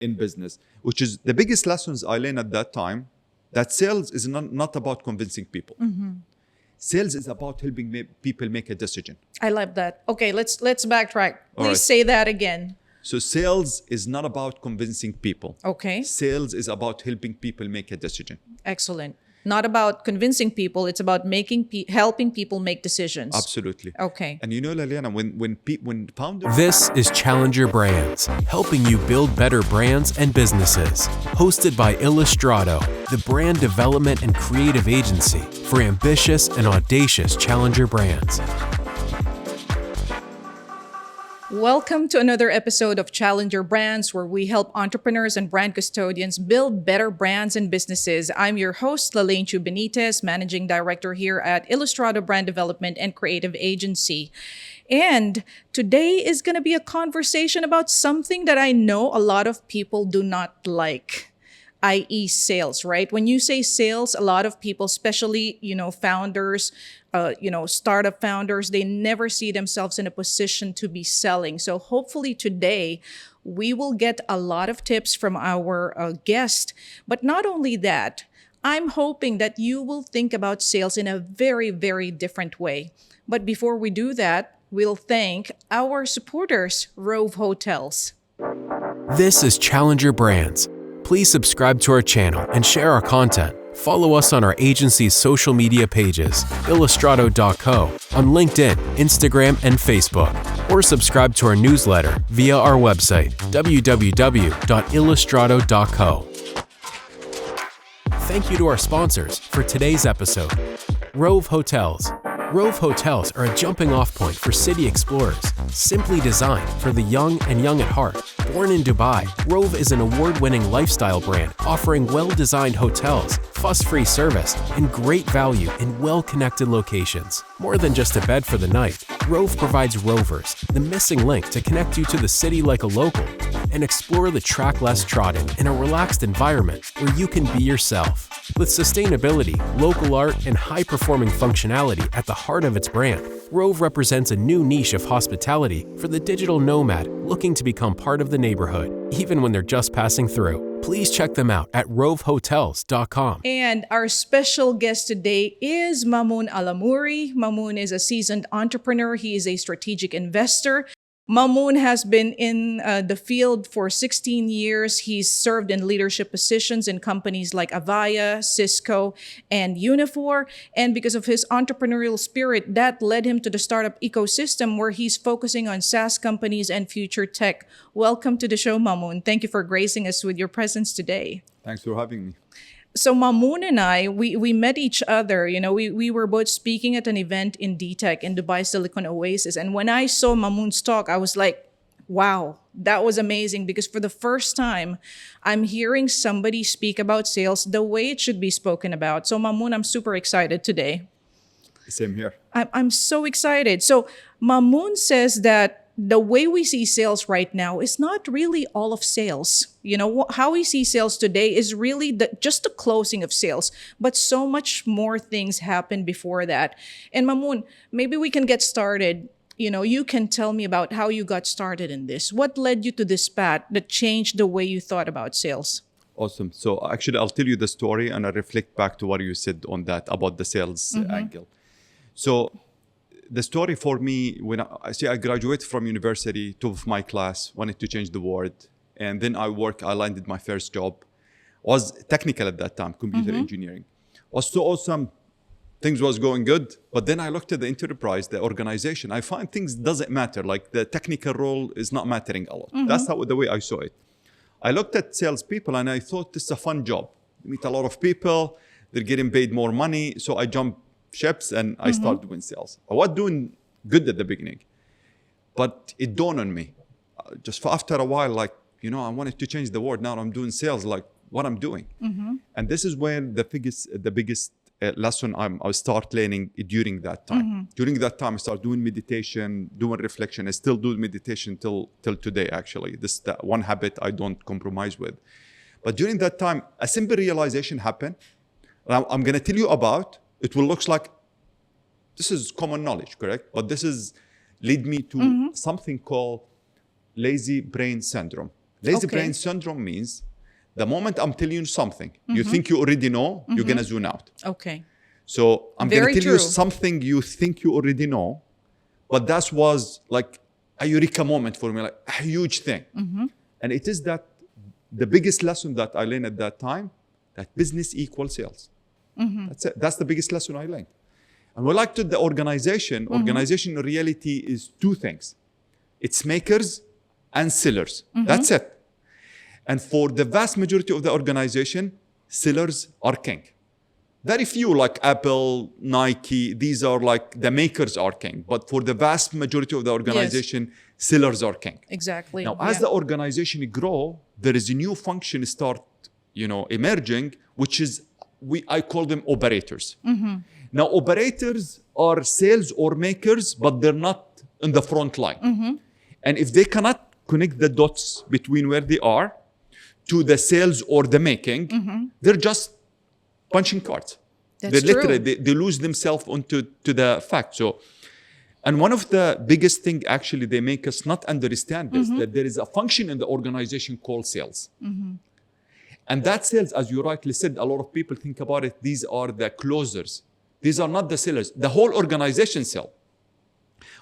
in business, which is the biggest lessons I learned at that time, that sales is not about convincing people. Sales is about helping people make a decision. I love that. Okay, let's backtrack. All Please right. say that again. So sales is not about convincing people. Okay, Sales is about helping people make a decision. excellent. Not about convincing people, it's about helping people make decisions. Absolutely. Okay. And you know, Liliana, when founders... This is Challenger Brands, helping you build better brands and businesses. Hosted by Illustrado, the brand development and creative agency for ambitious and audacious challenger brands. Welcome to another episode of Challenger Brands, where we help entrepreneurs and brand custodians build better brands and businesses. I'm your host, Lalaine Chu Benitez, Managing Director here at Illustrado Brand Development and Creative Agency. And today is going to be a conversation about something that I know a lot of people do not like, i.e. sales, right? When you say sales, a lot of people, especially, founders, startup founders, they never see themselves in a position to be selling. So hopefully today we will get a lot of tips from our guest. But not only that, I'm hoping that you will think about sales in a very, very different way. But before we do that, we'll thank our supporters, Rove Hotels. This is Challenger Brands. Please subscribe to our channel and share our content. Follow us on our agency's social media pages, illustrado.co, on LinkedIn, Instagram, and Facebook, or subscribe to our newsletter via our website, www.illustrado.co. Thank you to our sponsors for today's episode. Rove Hotels. Rove Hotels are a jumping-off point for city explorers, simply designed for the young and young at heart. Born in Dubai, Rove is an award-winning lifestyle brand offering well-designed hotels, fuss-free service, and great value in well-connected locations. More than just a bed for the night, Rove provides rovers, the missing link to connect you to the city like a local, and explore the track less trodden in a relaxed environment where you can be yourself. With sustainability, local art, and high-performing functionality at the heart of its brand, Rove represents a new niche of hospitality for the digital nomad looking to become part of the neighborhood, even when they're just passing through. Please check them out at rovehotels.com. And our special guest today is Mamoun Alamouri. Mamoun is a seasoned entrepreneur. He is a strategic investor. Mamoun has been in the field for 16 years. He's served in leadership positions in companies like Avaya, Cisco, and Unifor. And because of his entrepreneurial spirit, that led him to the startup ecosystem, where he's focusing on SaaS companies and future tech. Welcome to the show, Mamoun. Thank you for gracing us with your presence today. Thanks for having me. So Mamoun and I, we met each other. We were both speaking at an event in DTech in Dubai Silicon Oasis. And when I saw Mamoun's talk, I was like, wow, that was amazing. Because for the first time, I'm hearing somebody speak about sales the way it should be spoken about. So Mamoun, I'm super excited today. Same here. I'm so excited. So Mamoun says that the way we see sales right now is not really all of sales. How we see sales today is really just the closing of sales, but so much more things happen before that. And Mamoun, maybe we can get started. You can tell me about how you got started in this. What led you to this path that changed the way you thought about sales? Awesome. So actually, I'll tell you the story and I'll reflect back to what you said on that about the sales angle. So the story for me, when I graduated from university, top of my class, wanted to change the world. And then I landed my first job. Was technical at that time, computer engineering. Was so awesome. Things was going good. But then I looked at the enterprise, the organization. I find things doesn't matter. Like the technical role is not mattering a lot. That's the way I saw it. I looked at salespeople and I thought this is a fun job. You meet a lot of people. They're getting paid more money. So I jumped ships and I started doing sales. I was doing good at the beginning, but it dawned on me just after a while, I wanted to change the world. Now I'm doing sales, like what I'm doing. And this is when the biggest lesson I start learning during that time. During that time, I started doing meditation, doing reflection. I still do meditation till today, actually. This is the one habit I don't compromise with. But during that time, a simple realization happened. I'm going to tell you about. It will look like this is common knowledge, correct? But this is lead me to something called lazy brain syndrome. Lazy Okay. brain syndrome means the moment I'm telling you something, you think you already know, you're going to zone out. Okay. So I'm going Very to tell you true. something you think you already know, but that was like a eureka moment for me, like a huge thing. And it is that the biggest lesson that I learned at that time, that business equals sales. That's it. That's the biggest lesson I learned. And when I looked at the organization in reality is two things. It's makers and sellers. That's it. And for the vast majority of the organization, sellers are king. Very few like Apple, Nike, these are like the makers are king. But for the vast majority of the organization, sellers are king. Exactly. Now, as the organization grow, there is a new function start, emerging, which is I call them operators. Now, operators are sales or makers, but they're not in the front line. And if they cannot connect the dots between where they are to the sales or the making, they're just punching cards. That's They true. literally they lose themselves to the fact. So, and one of the biggest thing actually they make us not understand is that there is a function in the organization called sales. And that sales, as you rightly said, a lot of people think about it, these are the closers. These are not the sellers. The whole organization sell.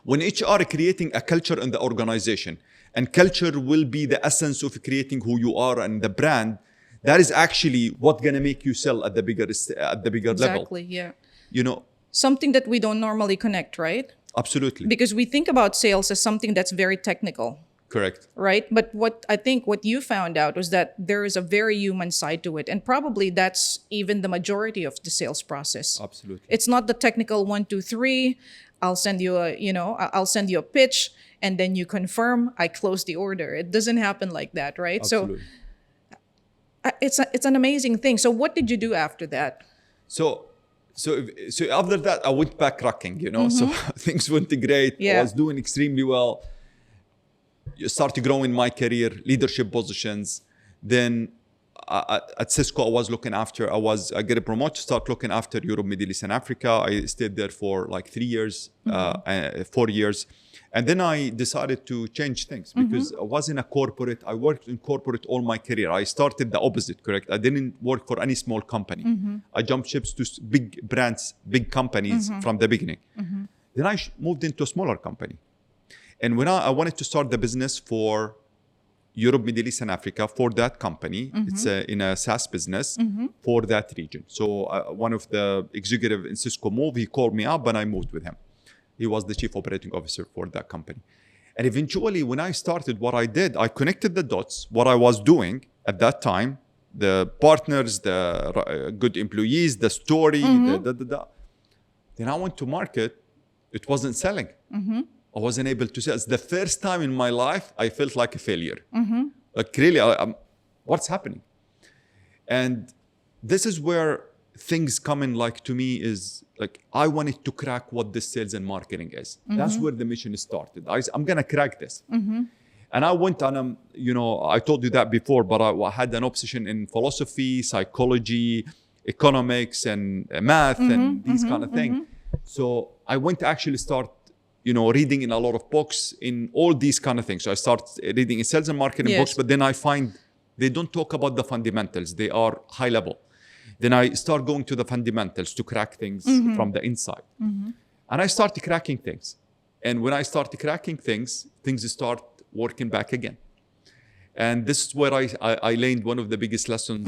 When HR creating a culture in the organization, and culture will be the essence of creating who you are and the brand, that is actually what's gonna make you sell at the bigger level. Exactly. Yeah. Something that we don't normally connect, right? Absolutely. Because we think about sales as something that's very technical, Correct. right? But what you found out was that there is a very human side to it. And probably that's even the majority of the sales process. Absolutely. It's not the technical 1, 2, 3. I'll send you a pitch and then you confirm, I close the order. It doesn't happen like that, right? Absolutely. So it's an amazing thing. So what did you do after that? So after that, I went back rocking, So things went great. Yeah. I was doing extremely well. You started growing my career, leadership positions. Then at Cisco, I was looking after. I get promoted to start looking after Europe, Middle East, and Africa. I stayed there for like 3 years, 4 years. And then I decided to change things because I was in a corporate. I worked in corporate all my career. I started the opposite, correct? I didn't work for any small company. I jumped ships to big brands, big companies from the beginning. Then I moved into a smaller company. And when I wanted to start the business for Europe, Middle East, and Africa for that company, it's in a SaaS business for that region. So one of the executive in Cisco moved, he called me up and I moved with him. He was the chief operating officer for that company. And eventually, when I started, what I did, I connected the dots, what I was doing at that time, the partners, the good employees, the story, Then I went to market, it wasn't selling. I wasn't able to sell. It's the first time in my life I felt like a failure. Like really, what's happening? And this is where things come in, like to me is like, I wanted to crack what this sales and marketing is. That's where the mission started. I'm gonna crack this. And I went on, I told you that before, but I had an obsession in philosophy, psychology, economics, and math, and these kind of things. So I went to actually start reading in a lot of books in all these kind of things. So I start reading in sales and marketing books, but then I find they don't talk about the fundamentals. They are high level. Then I start going to the fundamentals to crack things from the inside. And I started cracking things. And when I started cracking things start working back again. And this is where I learned one of the biggest lessons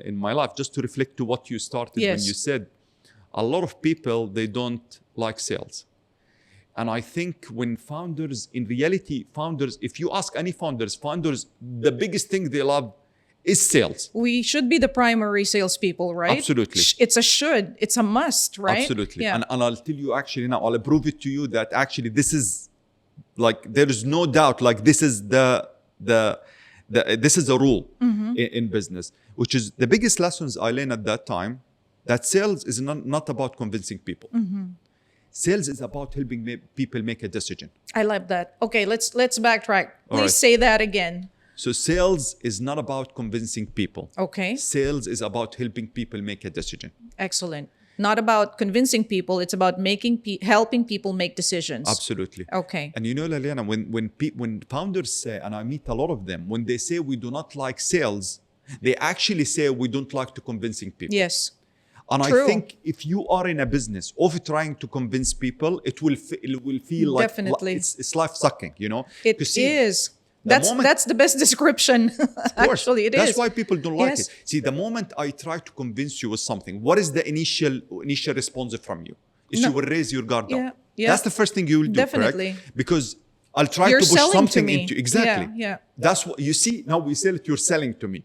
in my life, just to reflect to what you started when you said, a lot of people, they don't like sales. And I think when in reality, if you ask any founders, the biggest thing they love is sales. We should be the primary salespeople, right? Absolutely. It's a should. It's a must, right? Absolutely. Yeah. And I'll tell you actually now, I'll prove it to you that actually this is like, there is no doubt, like this is this is a rule in business, which is the biggest lessons I learned at that time, that sales is not about convincing people. Sales is about helping people make a decision. I love that. Okay, let's backtrack. Please right. say that again. So sales is not about convincing people. Okay. Sales is about helping people make a decision. Excellent. Not about convincing people. It's about helping people make decisions. Absolutely. Okay. And you know, Liliana, when founders say, and I meet a lot of them, when they say we do not like sales, they actually say we don't like to convincing people. Yes. And True. I think if you are in a business of trying to convince people, it will feel like Definitely. it's life sucking, you know. It 'Cause see, is. the That's moment- that's the best description. Of course. Actually, it is. That's why people don't like Yes. it. See, the moment I try to convince you with something, what is the initial response from you? Is No. you will raise your guard Yeah, up. yeah. That's the first thing you will do, Definitely. correct? Because I'll try You're to push selling something to me. into exactly. Yeah. That's what you see. Now we sell it. You're selling to me.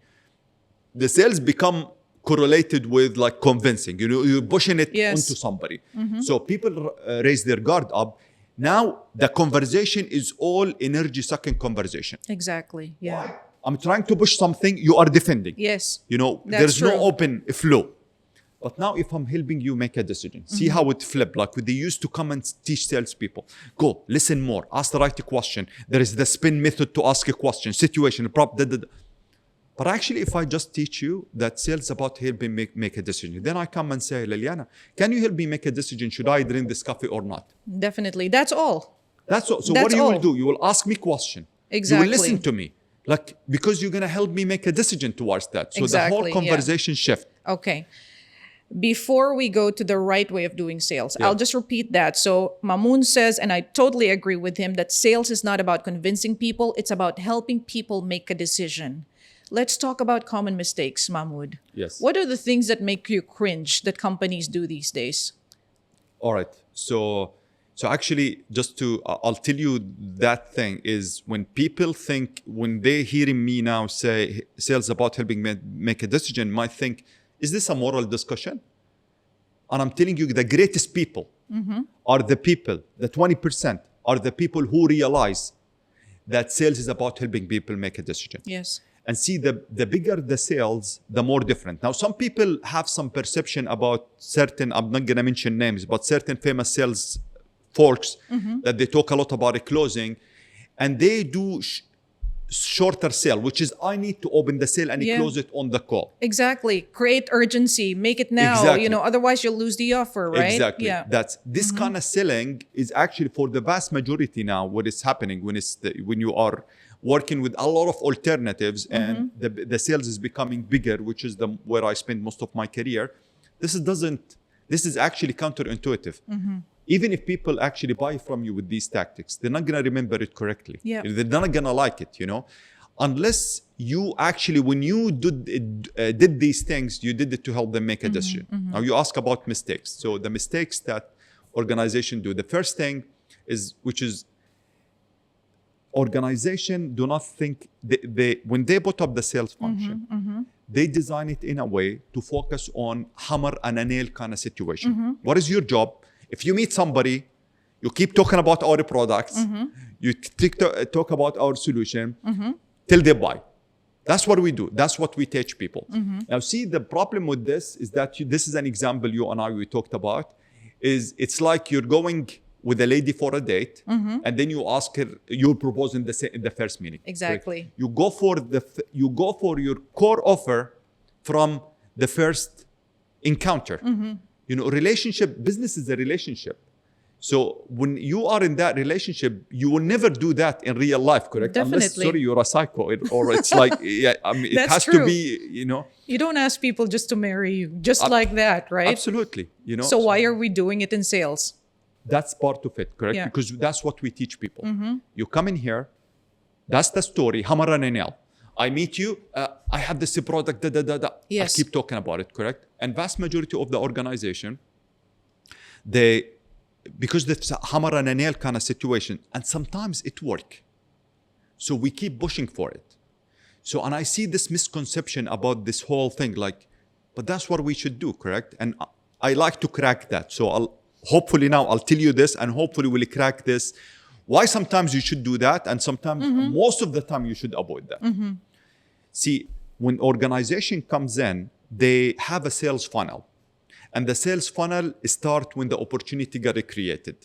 The sales become correlated with like convincing. You know, you're pushing it Yes. onto somebody. So people raise their guard up. Now the conversation is all energy sucking conversation. Exactly. Yeah. I'm trying to push something, you are defending. Yes. You know, That's there's true. no open flow. But now if I'm helping you make a decision, see how it flipped. Like they used to come and teach salespeople. Go, listen more, ask the right question. There is the spin method to ask a question, situation, But actually, if I just teach you that sales about helping make a decision, then I come and say, Liliana, can you help me make a decision? Should I drink this coffee or not? Definitely. That's all. That's all. So That's what you all. will do? You will ask me question. Exactly. You will listen to me. Like, because you're going to help me make a decision towards that. So the Exactly, whole yeah. conversation shift. Okay. Before we go to the right way of doing sales, Yeah. I'll just repeat that. So Mamoun says, and I totally agree with him, that sales is not about convincing people. It's about helping people make a decision. Let's talk about common mistakes, Mahmoud. Yes. What are the things that make you cringe that companies do these days? All right. So actually, just to, I'll tell you that thing is when people think, when they hearing me now say sales about helping me make a decision, might think, is this a moral discussion? And I'm telling you, the greatest people are the people, the 20% are the people who realize that sales is about helping people make a decision. Yes. And see, the bigger the sales, the more different. Now, some people have some perception about certain, I'm not going to mention names, but certain famous sales folks that they talk a lot about a closing, and they do shorter sale, which is I need to open the sale and Yeah. close it on the call. Exactly. Create urgency. Make it now. Exactly. You know, otherwise you'll lose the offer, right? Exactly. Yeah. That's this kind of selling is actually for the vast majority now what is happening when you are working with a lot of alternatives and the sales is becoming bigger, which is where I spend most of my career. This is actually counterintuitive. Even if people actually buy from you with these tactics, they're not going to remember it correctly. Yeah. They're not going to like it, you know, unless you actually, when you did these things, you did it to help them make a decision. Now you ask about mistakes. So the mistakes that organizations do, the first thing is, which is organization do not think, when they put up the sales function, they design it in a way to focus on hammer and a nail kind of situation. What is your job? If you meet somebody, you keep talking about our products, you talk about our solution till they buy. That's what we do. That's what we teach people. Now, see, the problem with this is that this is an example you and I we talked about. Is it's like you're going with a lady for a date, and then you ask her, you propose in the first meeting. Exactly. Right? You go for your core offer from the first encounter. You know, business is a relationship. So when you are in that relationship, you will never do that in real life, correct? Unless, Definitely. sorry, you're a psycho, or it's like, yeah, I mean, it That's has true. to be, you know. You don't ask people just to marry you, just like that, right? Absolutely, you know. So why are we doing it in sales? That's part of it, correct? Yeah. Because that's what we teach people. You come in here, that's the story, hammer and a nail. I meet you, I have this product, Yes. I keep talking about it, correct? And vast majority of the organization, because it's a hammer and a nail kind of situation, and sometimes it works. So we keep pushing for it. So, and I see this misconception about this whole thing, like, but that's what we should do, correct? And I like to crack that. So hopefully now I'll tell you this, and hopefully we'll crack this. Why sometimes you should do that, and sometimes, most of the time, you should avoid that. See, when organization comes in, they have a sales funnel. And the sales funnel starts when the opportunity got created.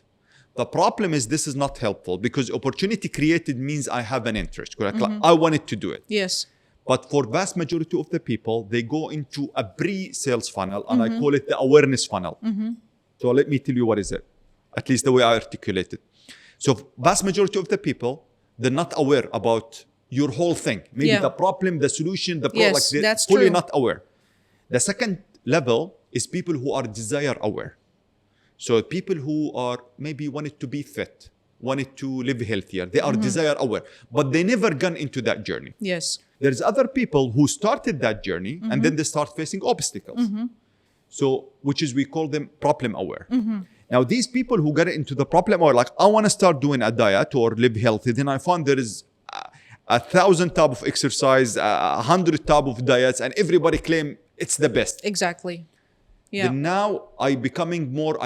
The problem is this is not helpful because opportunity created means I have an interest, correct? Like, I wanted to do it. Yes. But for vast majority of the people, they go into a pre-sales funnel, and I call it the awareness funnel. So let me tell you what is it, at least the way I articulate it. So vast majority of the people, they're not aware about your whole thing. Maybe the problem, the solution, the product. Yes, They're that's fully true. not aware. The second level is people who are desire aware. So people who are maybe wanted to be fit, wanted to live healthier. They are desire aware, but they never gone into that journey. Yes. There's other people who started that journey and then they start facing obstacles. So, which is, we call them problem aware. Now, these people who get into the problem aware, like, I want to start doing a diet or live healthy, then I found there is 1,000 type of exercise, 100 type of diets, and everybody claim it's the best. Exactly. Yeah. Then now I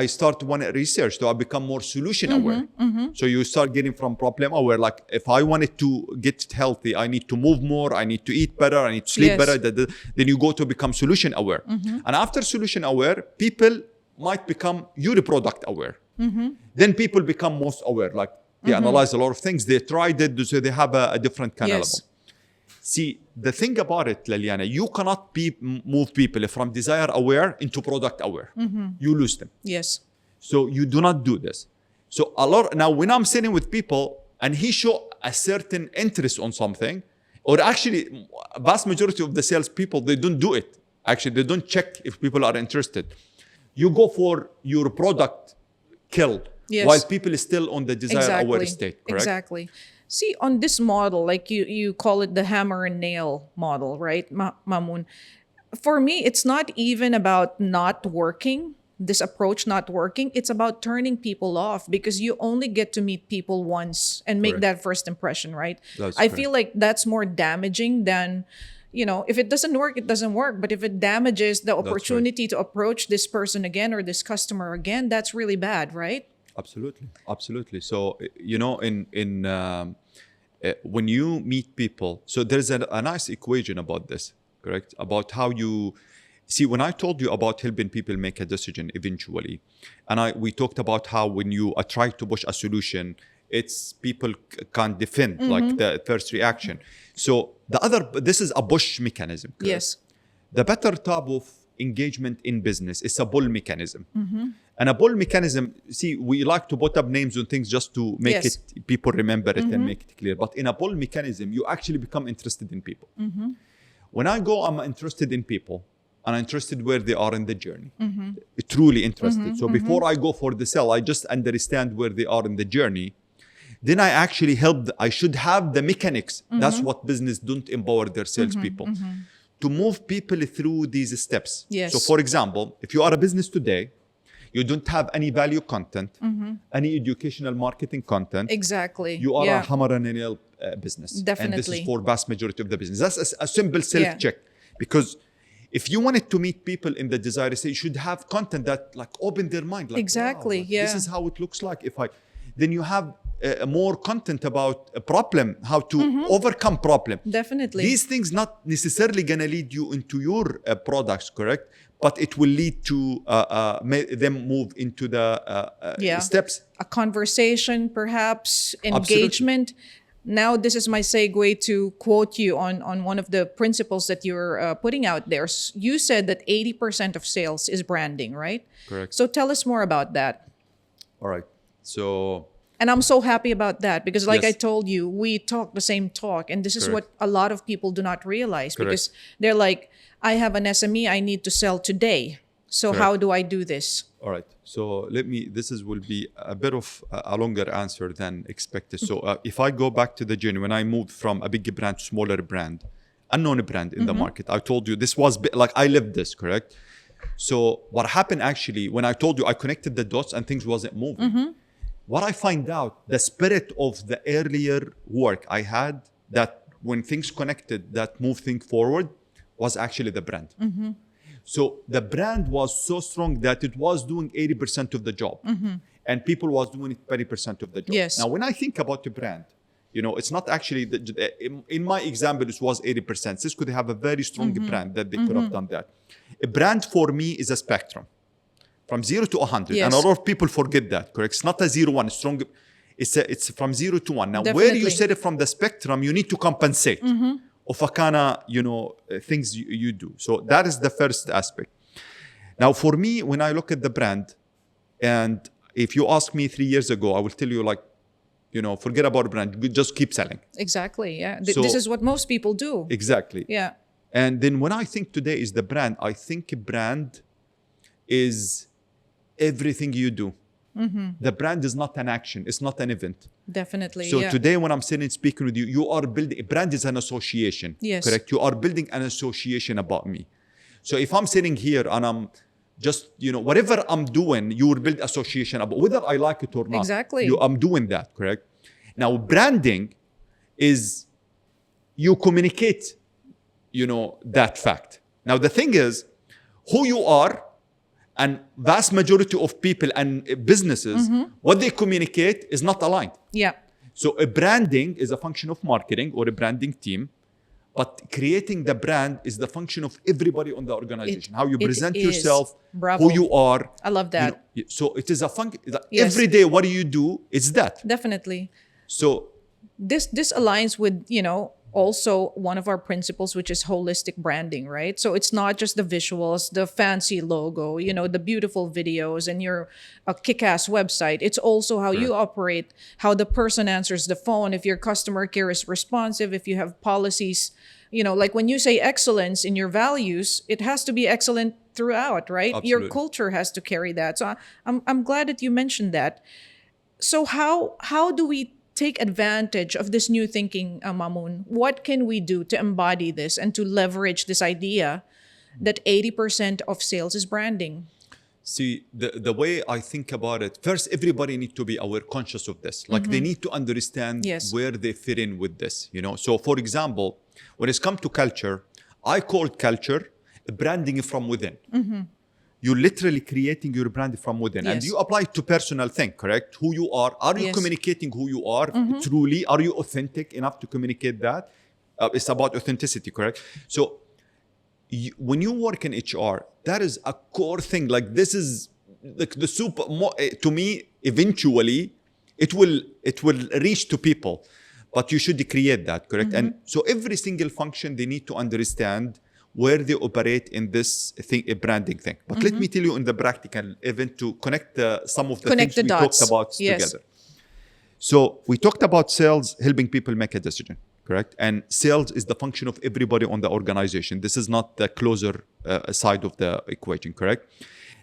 start to want to research, so I become more solution aware. So you start getting from problem aware, like, if I wanted to get healthy, I need to move more, I need to eat better, I need to sleep better. Then you go to become solution aware. And after solution aware, people might become your product aware. Then people become most aware, like they analyze a lot of things, they tried it, so they have a different kind of level. See, the thing about it, Liliana, you cannot move people from desire aware into product aware. You lose them. Yes. So you do not do this. So now when I'm sitting with people and he show a certain interest on something, or actually vast majority of the salespeople, they don't do it. Actually, they don't check if people are interested. You go for your product kill while people is still on the desire aware state, correct? Exactly. See, on this model, like you call it the hammer and nail model, right, Mamoun? For me, it's not even about not working, this approach not working. It's about turning people off, because you only get to meet people once and make that first impression, right? I feel like that's more damaging than, if it doesn't work, it doesn't work. But if it damages the opportunity to approach this person again or this customer again, that's really bad, right? Absolutely. So, when you meet people, so there's a nice equation about this, correct? About how you see, when I told you about helping people make a decision eventually, and we talked about how when you try to push a solution, it's people can't defend, like the first reaction. So this is a push mechanism, correct? Yes. The better type of engagement in business is a pull mechanism. And a pull mechanism, see, we like to put up names on things just to make it, people remember it and make it clear. But in a pull mechanism, you actually become interested in people. When I go, I'm interested in people, and I'm interested where they are in the journey. Truly interested. So before I go for the sell, I just understand where they are in the journey. Then I actually I should have the mechanics. That's what business don't empower their salespeople. To move people through these steps. Yes. So for example, if you are a business today, you don't have any value content, any educational marketing content. Exactly. You are a hammer and nail business. Definitely. And this is for vast majority of the business. That's a simple self-check. Because if you wanted to meet people in the desire state, you should have content that like open their mind. Like, exactly. wow, like, this is how it looks like. Then you have more content about a problem, how to overcome problem. Definitely. These things not necessarily going to lead you into your products, correct? But it will lead to them move into the steps. A conversation, perhaps, engagement. Absolutely. Now, this is my segue to quote you on one of the principles that you're putting out there. You said that 80% of sales is branding, right? Correct. So tell us more about that. All right. So... And I'm so happy about that, because like I told you, we talk the same talk. And this is what a lot of people do not realize, because they're like, I have an SME, I need to sell today. So how do I do this? All right. So will be a bit of a longer answer than expected. So if I go back to the journey, when I moved from a big brand to smaller brand, unknown brand in the market, I told you this was like, I lived this, correct? So what happened actually, when I told you I connected the dots and things wasn't moving, what I find out, the spirit of the earlier work I had, that when things connected, that moved things forward, was actually the brand. So the brand was so strong that it was doing 80% of the job, and people was doing 20% of the job. Yes. Now, when I think about the brand, it's not actually, in my example, it was 80%. Cisco, they have a very strong brand that they could have done that. A brand for me is a spectrum. From 0 to 100. Yes. And a lot of people forget that, correct? It's not a 0-1, strong. It's from 0 to 1. Now, Definitely. where you set it from the spectrum, you need to compensate. of a kind of, things you do. So that is the first aspect. Now, for me, when I look at the brand, and if you ask me 3 years ago, I will tell you like, forget about brand, just keep selling. Exactly. Yeah. So- This is what most people do. Exactly. Yeah. And then when I think today is the brand, I think brand is everything you do. The brand is not an action. It's not an event. Definitely. So yeah. today when I'm sitting speaking with you, you are building, brand is an association. Yes. Correct? You are building an association about me. So if I'm sitting here and I'm just, whatever I'm doing, you will build association about whether I like it or not. Exactly. I'm doing that, correct? Now, branding is you communicate, that fact. Now, the thing is, who you are, and vast majority of people and businesses, what they communicate is not aligned. Yeah. So a branding is a function of marketing or a branding team, but creating the brand is the function of everybody on the organization. How you it present is. yourself, Bravo. who you are. I love that. So it is a function. Yes. Every day, what do you do? It's that. Definitely. So This aligns with, also one of our principles, which is holistic branding, right? So it's not just the visuals, the fancy logo, the beautiful videos and your kick-ass website. It's also how you operate, how the person answers the phone, if your customer care is responsive, if you have policies, like when you say excellence in your values, it has to be excellent throughout, right? Your Absolutely. culture has to carry that. So I'm glad that you mentioned that. So how do we take advantage of this new thinking, Mamoun? What can we do to embody this and to leverage this idea that 80% of sales is branding? see, the way I think about it, first, everybody need to be aware, conscious of this. Like they need to understand Yes. where they fit in with this, So for example, when it's come to culture, I call culture branding from within. You're literally creating your brand from within. And Yes. you apply it to personal thing, correct? Who you are. Are you Yes. communicating who you are truly? Are you authentic enough to communicate that? It's about authenticity, correct? So when you work in HR, that is a core thing. Like this is like the super, to me, eventually it will reach to people, but you should create that, correct? And so every single function, they need to understand where they operate in this thing, a branding thing. But let me tell you in the practical event to connect some of the Connect things the we dots. talked about Yes. together. So we talked about sales helping people make a decision, correct? And sales is the function of everybody on the organization. This is not the closer side of the equation, correct?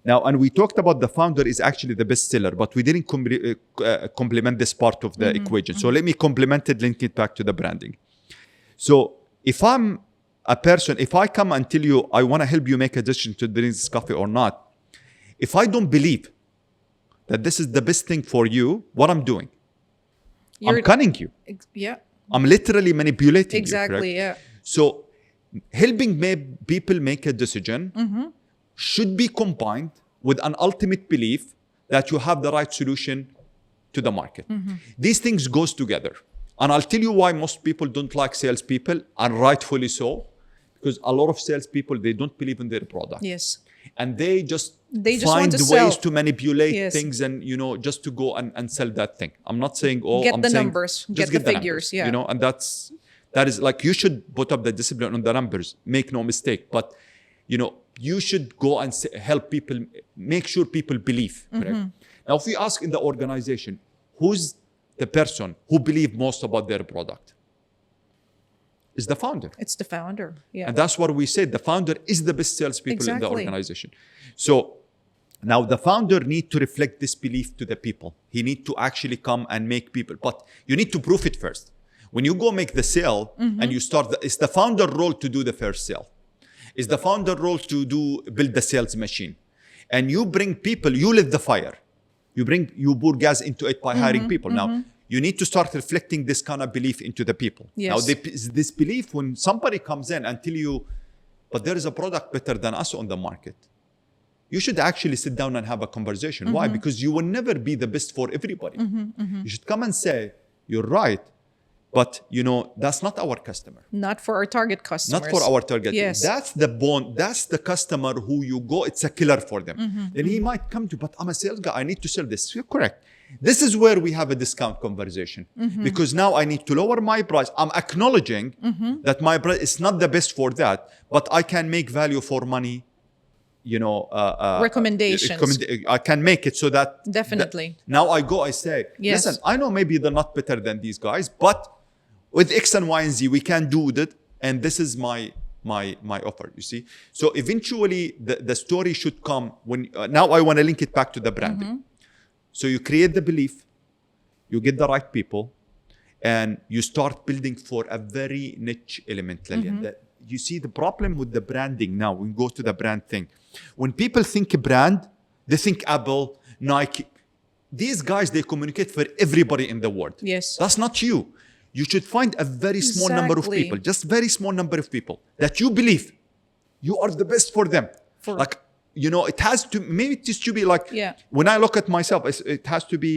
Now, and we talked about the founder is actually the best seller, but we didn't complement this part of the equation. So let me complement it, link it back to the branding. So if I'm a person, if I come and tell you, I want to help you make a decision to drink this coffee or not, if I don't believe that this is the best thing for you, what I'm doing? I'm cunning you. Yeah. I'm literally manipulating Exactly. you, correct? Yeah. So helping people make a decision should be combined with an ultimate belief that you have the right solution to the market. These things goes together. And I'll tell you why most people don't like salespeople, and rightfully so, because a lot of salespeople, they don't believe in their product. Yes. And they just want find to ways sell. to manipulate Yes. things and, just to go and sell that thing. I'm not saying, Get I'm the saying numbers, just get the figures, numbers, yeah. and that is like, you should put up the discipline on the numbers, make no mistake. But, you should go and help people, make sure people believe, correct? Now, if we ask in the organization, who's the person who believes most about their product? Is the founder. It's the founder. Yeah. And that's what we said. The founder is the best salespeople in the Exactly. organization. So now the founder need to reflect this belief to the people. He need to actually come and make people. But you need to prove it first. When you go make the sale and you start, it's the founder role to do the first sale. It's the founder role to build the sales machine. And you bring people, you lit the fire. You pour gas into it by hiring people. Now, you need to start reflecting this kind of belief into the people. Yes. Now, this belief, when somebody comes in and tell you, but there is a product better than us on the market, you should actually sit down and have a conversation. Why? Because you will never be the best for everybody. You should come and say, you're right, but that's not our customer. Not for our target customers. Not for our target. Yes. That's the bond. That's the customer who you go. It's a killer for them. Then he might come to, but I'm a sales guy. I need to sell this. You're correct. This is where we have a discount conversation, because now I need to lower my price. I'm acknowledging that my price is not the best for that, but I can make value for money. Recommendations. I can make it so that Definitely. now I go. I say, Yes. listen. I know maybe they're not better than these guys, but with X and Y and Z, we can do that, and this is my offer. You see, so eventually the story should come when. Now I want to link it back to the branding. So you create the belief, you get the right people, and you start building for a very niche element, Lillian. That you see the problem with the branding now. We go to the brand thing. When people think brand, they think Apple, Nike. These guys, they communicate for everybody in the world. Yes. That's not you. You should find a very small number of Exactly. people, just very small number of people that you believe you are the best for them. It has to, maybe it used to be like, Yeah. when I look at myself, it has to be,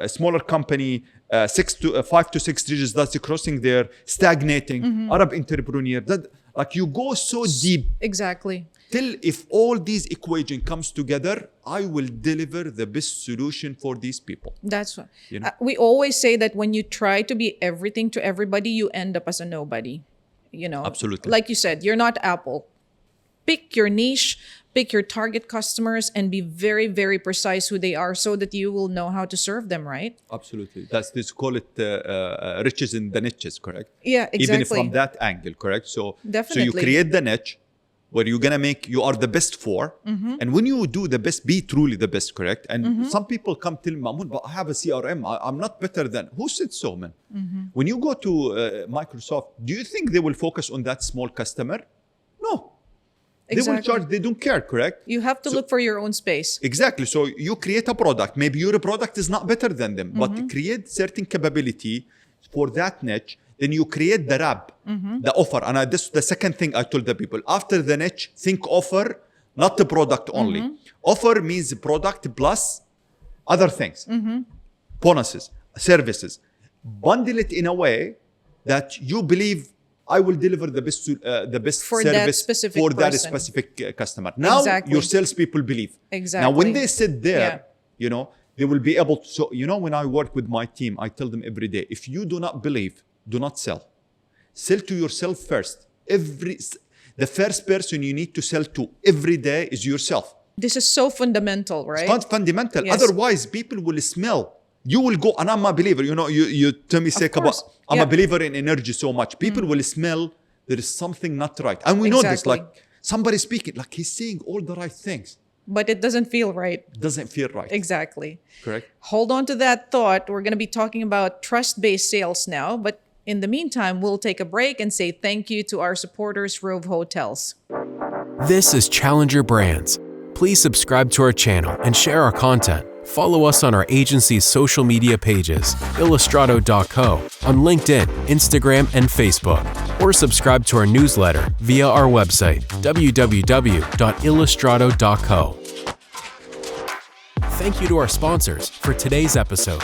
a smaller company, 5 to 6 digits that's crossing there, stagnating, Arab entrepreneur. That, like, you go so deep Exactly. till if all these equation comes together, I will deliver the best solution for these people. That's what You know? we always say, that when you try to be everything to everybody, you end up as a nobody. Absolutely. Like you said, you're not Apple. Pick your niche, pick your target customers, and be very, very precise who they are, so that you will know how to serve them, right? Absolutely. This call it riches in the niches, correct? Yeah, exactly. Even from that angle, correct? So you Definitely. create the niche where you're gonna make, you are the best for, and when you do the best, be truly the best, correct? And some people come tell me, Mamoun, but I have a CRM. I'm not better than. Who said so, man? When you go to Microsoft, do you think they will focus on that small customer? No. They will Exactly. charge. They don't care, correct? You have to look for your own space. Exactly. So you create a product. Maybe your product is not better than them, but create certain capability for that niche. Then you create the wrap, the offer. And this is the second thing I told the people. After the niche, think offer, not the product only. Offer means product plus other things, bonuses, services. Bundle it in a way that you believe I will deliver the best For that service specific for that person. specific customer. Now Exactly. your salespeople believe. Exactly. Now when they sit there, they will be able to. So when I work with my team, I tell them every day: if you do not believe, do not sell. Sell to yourself first. The first person you need to sell to every day is yourself. This is so fundamental, right? It's not fundamental. Yes. Otherwise, people will smell. You will go, and I'm a believer. You tell me, say, course. I'm Yeah. a believer in energy so much. People will smell there is something not right. And we know this, Exactly. like somebody speaking, like he's saying all the right things. But it doesn't feel right. It doesn't feel right. Exactly. Correct? Hold on to that thought. We're going to be talking about trust-based sales now. But in the meantime, we'll take a break and say thank you to our supporters, Rove Hotels. This is Challenger Brands. Please subscribe to our channel and share our content. Follow us on our agency's social media pages, Illustrado.co, on LinkedIn, Instagram, and Facebook, or subscribe to our newsletter via our website, www.illustrado.co. Thank you to our sponsors for today's episode.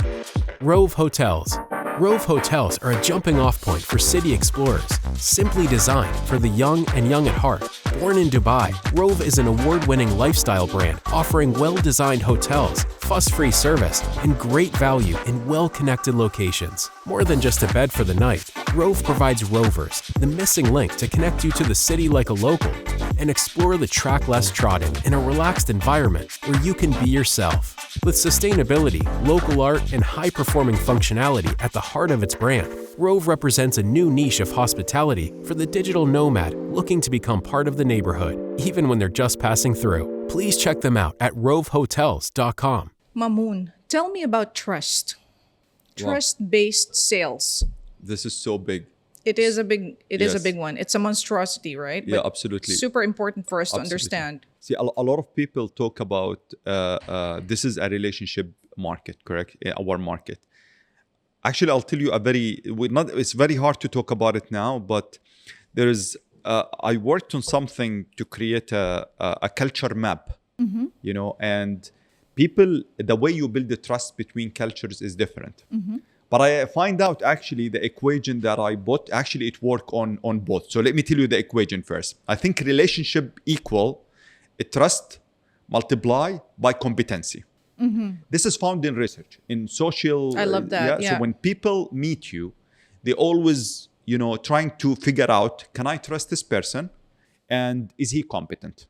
Rove Hotels. Rove Hotels are a jumping-off point for city explorers, simply designed for the young and young at heart. Born in Dubai, Rove is an award-winning lifestyle brand offering well-designed hotels, fuss-free service, and great value in well-connected locations. More than just a bed for the night, Rove provides rovers, the missing link to connect you to the city like a local, and explore the track less trodden in a relaxed environment where you can be yourself. With sustainability, local art, and high-performing functionality at the heart of its brand, Rove represents a new niche of hospitality for the digital nomad looking to become part of the neighborhood, even when they're just passing through. Please check them out at rovehotels.com. Mamoun, tell me about trust. Trust-based sales. This is so big. It is a big Yes. one. It's a monstrosity, right? Yeah, But absolutely. super important for us to Absolutely. understand. See, a lot of people talk about this is a relationship market, correct? Our market. Actually, I'll tell you it's very hard to talk about it now, but there is, I worked on something to create a culture map, and people, the way you build the trust between cultures is different. But I find out actually the equation that I bought, actually it worked on both. So let me tell you the equation first. I think relationship equal trust multiply by competency. This is found in research, in social. I love that. So when people meet you, they always, trying to figure out, can I trust this person? And is he competent?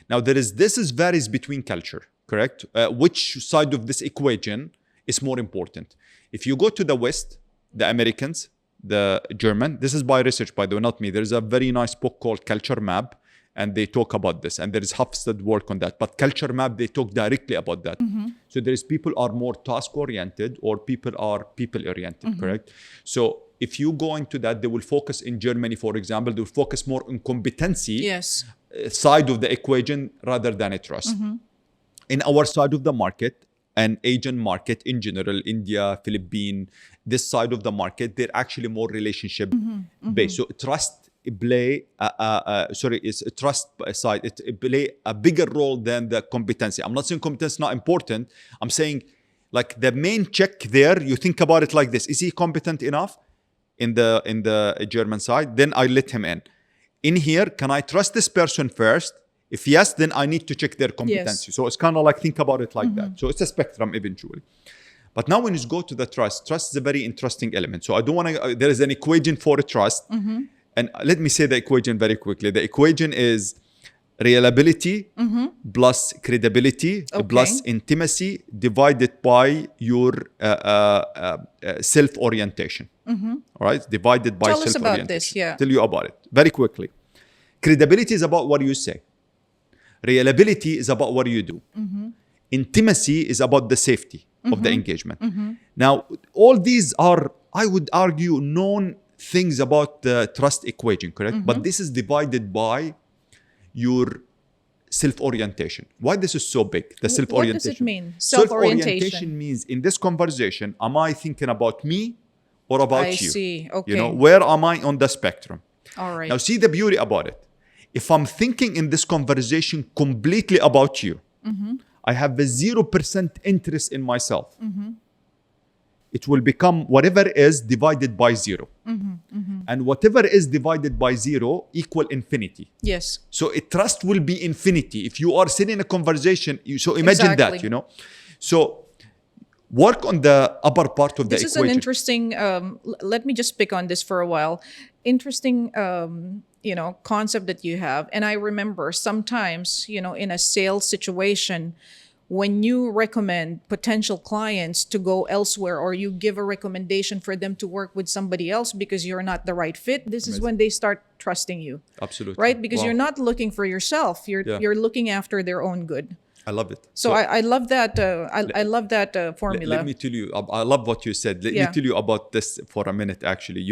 Now this is varies between culture, correct? Which side of this equation is more important? If you go to the West, the Americans, the German, this is by research, by the way, not me. There's a very nice book called Culture Map, and they talk about this. And there is Hofstede work on that. But Culture Map, they talk directly about that. So there is people are more task-oriented or people are people-oriented, correct? So if you go into that, they will focus in Germany, for example, they will focus more on competency side of the equation rather than a trust. In our side of the market, and Asian market in general, India, Philippines, this side of the market, they're actually more relationship based. So trust play, it's a trust side. It play a bigger role than the competency. I'm not saying competence is not important. I'm saying like the main check there, you think about it like this. Is he competent enough in the German side? Then I let him in. In here, can I trust this person first? If yes, then I need to check their competency. Yes. So it's kind of like, think about it like that. So it's a spectrum eventually. But now when you go to the trust is a very interesting element. So I don't want to, there is an equation for a trust. And let me say the equation very quickly. The equation is reliability plus credibility plus intimacy divided by your self-orientation. All right? Divided by self-orientation. Tell us about this, Tell you about it very quickly. Credibility is about what you say. Reliability is about what you do. Intimacy is about the safety of the engagement. Now, all these are, I would argue, known things about the trust equation, correct? But this is divided by your self-orientation. Why this is so big, the self-orientation? What does it mean, Self-orientation means in this conversation, am I thinking about me or about you? I see, okay. Where am I on the spectrum? All right. Now, see the beauty about it. If I'm thinking in this conversation completely about you, I have a 0% interest in myself. It will become whatever is divided by 0. And whatever is divided by 0 equal infinity. Yes. So trust will be infinity. If you are sitting in a conversation, so imagine that, So work on the upper part of the equation. This is an interesting, let me just pick on this for a while. Interesting, concept that you have. And I remember sometimes, in a sales situation, when you recommend potential clients to go elsewhere or you give a recommendation for them to work with somebody else because you're not the right fit, this is when they start trusting you. Absolutely. Right? Because you're not looking for yourself. You're looking after their own good. I love it. So I love that. I love that formula. Let me tell you, I love what you said. Let me tell you about this for a minute, actually.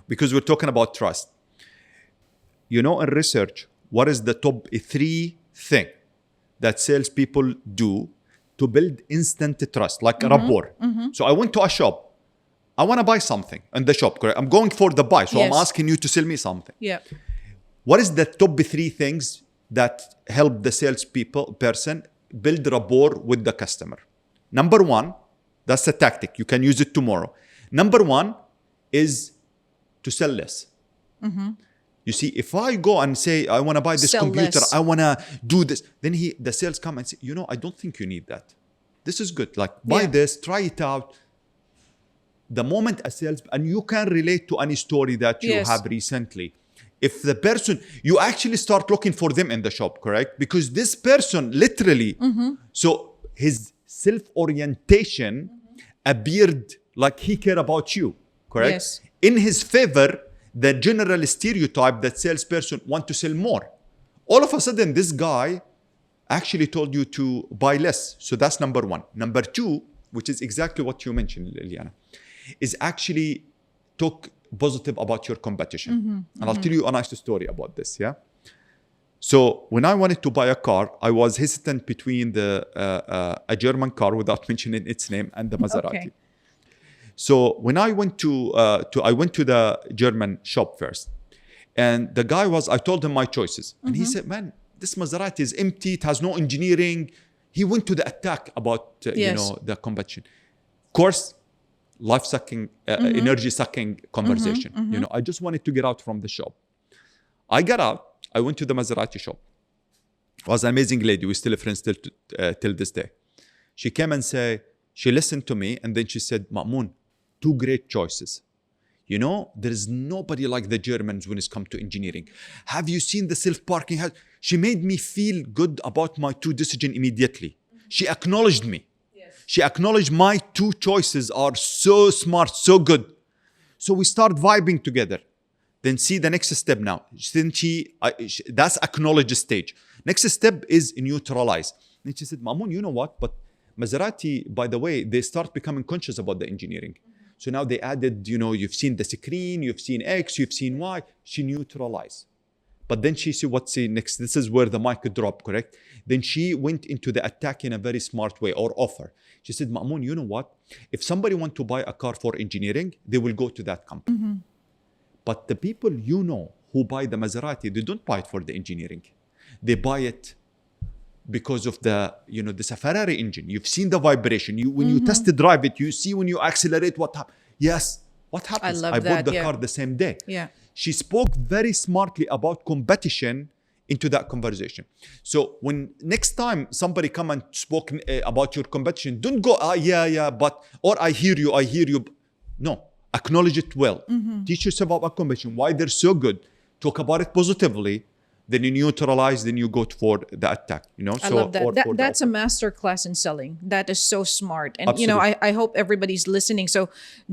Because we're talking about trust. In research, what is the top 3 thing that salespeople do to build instant trust, like rapport? So I went to a shop. I want to buy something in the shop, correct? I'm going for the buy. So I'm asking you to sell me something. Yeah. What is the top 3 things that help the person build rapport with the customer? Number 1, that's a tactic. You can use it tomorrow. Number 1 is to sell less. You see, if I go and say, I want to buy this computer, I want to do this, then the sales come and say, I don't think you need that. This is good. Like, buy this, try it out. The moment a sales, and you can relate to any story that you have recently. If the person, you actually start looking for them in the shop, correct? Because this person literally, so his self-orientation appeared like he cared about you, correct? Yes. In his favor, the general stereotype that salesperson want to sell more. All of a sudden, this guy actually told you to buy less. So that's number 1. Number 2, which is exactly what you mentioned, Liliana, is actually talk positive about your competition. And I'll tell you a nice story about this, So when I wanted to buy a car, I was hesitant between a German car, without mentioning its name, and the Maserati. Okay. So when I went to the German shop first, and the guy I told him my choices, and he said, "Man, this Maserati is empty. It has no engineering." He went to the attack about the competition. Of course, life-sucking, energy-sucking conversation. You know, I just wanted to get out from the shop. I got out. I went to the Maserati shop. It was an amazing lady. We're still friends till this day. She came and she listened to me, and then she said, Mamoun, 2 great choices. You know, there is nobody like the Germans when it's come to engineering. Have you seen the self-parking? She made me feel good about my 2 decisions immediately. She acknowledged me. Yes. She acknowledged my 2 choices are so smart, so good. So we start vibing together. Then see the next step now. Then that's acknowledge stage. Next step is neutralize. And she said, Mamoun, you know what? But Maserati, by the way, they start becoming conscious about the engineering. So now they added, you know, you've seen the screen, you've seen X, you've seen Y. She neutralized. But then she said, what's the next? This is where the mic dropped, correct? Then she went into the attack in a very smart way, or offer. She said, Mamoun, you know what? If somebody wants to buy a car for engineering, they will go to that company. But the people you know who buy the Maserati, they don't buy it for the engineering. They buy it because of this a Ferrari engine. You've seen the vibration. When you test drive it, you see when you accelerate what happens. Yes, what happens? I bought the car the same day. Yeah. She spoke very smartly about competition into that conversation. So when next time somebody come and spoke about your competition, don't go, but, or I hear you. No, acknowledge it well. Teach yourself about competition, why they're so good. Talk about it positively. Then you neutralize, then you go for the attack. You know, I love that. That's a master class in selling. That is so smart. And Absolutely. you know, I hope everybody's listening. So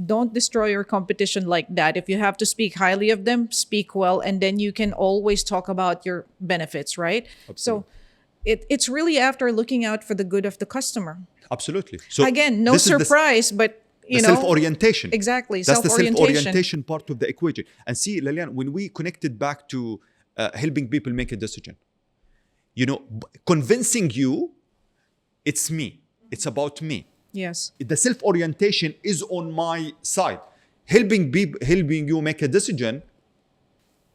don't destroy your competition like that. If you have to speak highly of them, speak well, and then you can always talk about your benefits, right? Absolutely. So it's really after looking out for the good of the customer. Absolutely. So again, no surprise, but you know, self-orientation. Exactly. That's the self-orientation part of the equation. And see, Lilian, when we connected back to helping people make a decision, you know, convincing you, it's me. It's about me. Yes. The self-orientation is on my side. Helping you make a decision,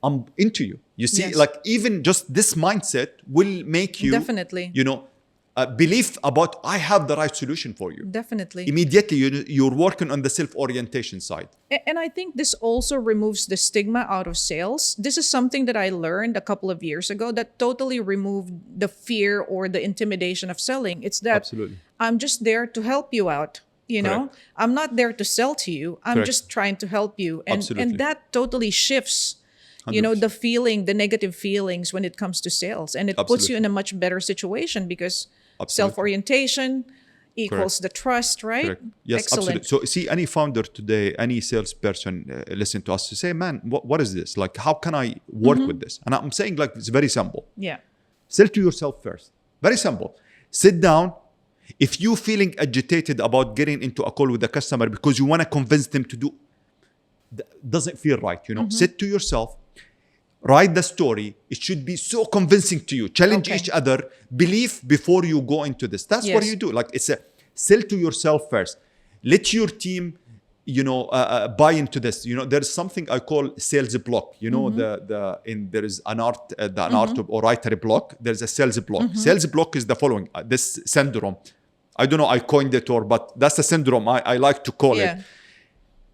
I'm into you. You see, Yes. like even just this mindset will make you, Definitely. you know, belief about I have the right solution for you. Definitely. Immediately, you're working on the self-orientation side. And I think this also removes the stigma out of sales. This is something that I learned a couple of years ago that totally removed the fear or the intimidation of selling. It's that Absolutely. I'm just there to help you out. You know, Correct. I'm not there to sell to you. I'm Correct. just trying to help you. Absolutely. And that totally shifts, you know, 100%. the negative feelings when it comes to sales. And it puts Absolutely. you in a much better situation because Absolutely. self-orientation equals the trust, right? Correct. Yes, Excellent. absolutely. So see, any founder today, any salesperson listen to us to say, man, what is this? Like, how can I work with this? And I'm saying like, it's very simple. Yeah. Sell to yourself first. Very simple. Sit down. If you're feeling agitated about getting into a call with the customer because you want to convince them to do, doesn't feel right, you know. Sit to yourself, write the story. It should be so convincing to you. Challenge each other. Believe before you go into this. That's what you do. Like it's a sell to yourself first. Let your team, you know, buy into this. You know, there's something I call sales block. You know, there is an art, an art or writer block. There's a sales block. Sales block is the following. This syndrome. I don't know. I coined it but that's the syndrome. I like to call it.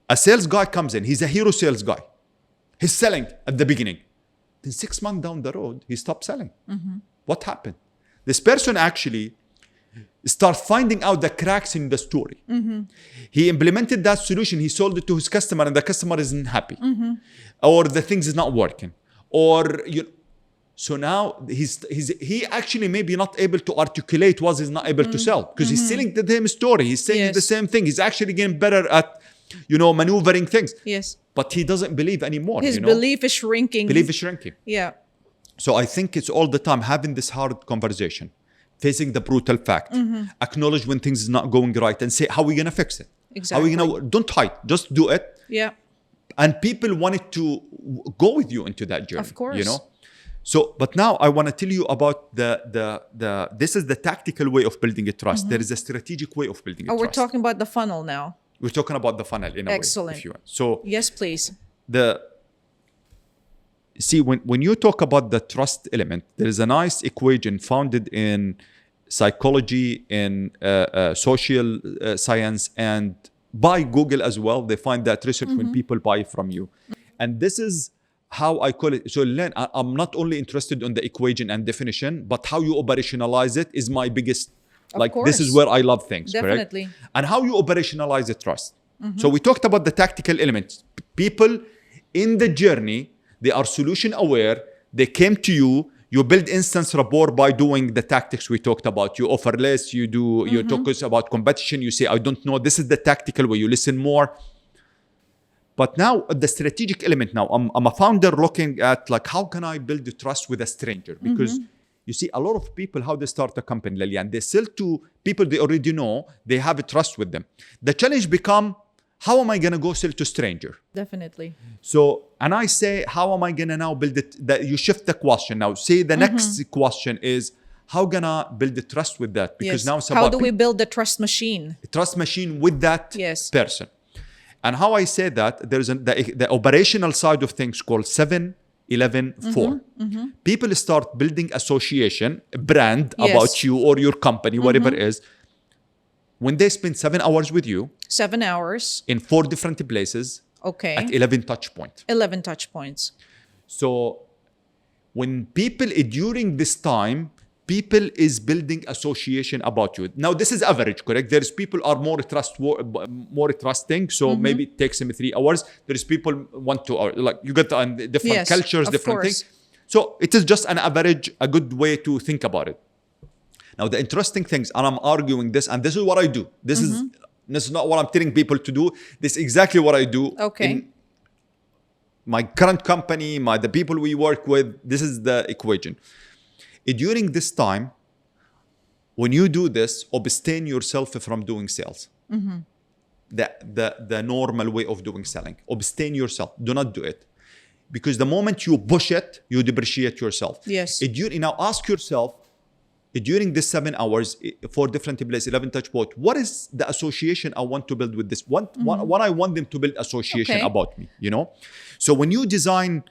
A sales guy comes in. He's a hero sales guy. He's selling at the beginning. Then 6 months down the road, he stopped selling. What happened? This person actually start finding out the cracks in the story. He implemented that solution. He sold it to his customer, and the customer isn't happy, or the things is not working, or so now he actually maybe not able to articulate what he's not able to sell because he's selling the same story. He's saying the same thing. He's actually getting better at maneuvering things. Yes. But he doesn't believe anymore. His belief is shrinking. Belief is shrinking. Yeah. So I think it's all the time having this hard conversation, facing the brutal fact, acknowledge when things is not going right, and say, how are we going to fix it? Exactly. How are we going to, don't hide, just do it. Yeah. And people wanted to go with you into that journey. Of course. You know? So, but now I want to tell you about this is the tactical way of building a trust. There is a strategic way of building a trust. We're talking about the funnel now. We're talking about the funnel in a Excellent. way, if you want. So yes, please. See, when you talk about the trust element, there is a nice equation founded in psychology, in social science, and by Google as well. They find that research when people buy from you. And this is how I call it. So Len, I'm not only interested in the equation and definition, but how you operationalize it is my biggest, this is where I love things. Definitely. Correct? And how you operationalize the trust. So we talked about the tactical elements. People in the journey, they are solution aware. They came to you. You build instance rapport by doing the tactics we talked about. You offer less, you talk about competition. You say, I don't know. This is the tactical way. You listen more. But now the strategic element now, I'm a founder looking at how can I build the trust with a stranger? Because you see a lot of people, how they start a company, Lilian, they sell to people they already know, they have a trust with them. The challenge become, how am I going to go sell to stranger? Definitely. So, and I say, how am I going to now build it? That you shift the question now. Say the next question is, how gonna build the trust with that? Because now it's about how do we build the trust machine? Trust machine with that person. And how I say that, there's the operational side of things called 7-11-4. People start building association, brand about you or your company, whatever it is. When they spend 7 hours with you. 7 hours. In 4 different places. Okay. At 11 touch points. 11 touch points. So when people, during this time, people is building association about you. Now, this is average, correct? There's people are more trusting, so maybe it takes them 3 hours. There's people 1 2 hours. You got different cultures, different things. So it is just an average, a good way to think about it. Now, the interesting things, and I'm arguing this, and this is what I do. This is not what I'm telling people to do. This is exactly what I do. Okay. In my current company, the people we work with, this is the equation. During this time, when you do this, abstain yourself from doing sales. The normal way of doing selling. Abstain yourself. Do not do it. Because the moment you push it, you depreciate yourself. Yes. Now ask yourself, during this 7 hours, 4 different places, 11 touch points, what is the association I want to build with this? What I want them to build association about me, So when you design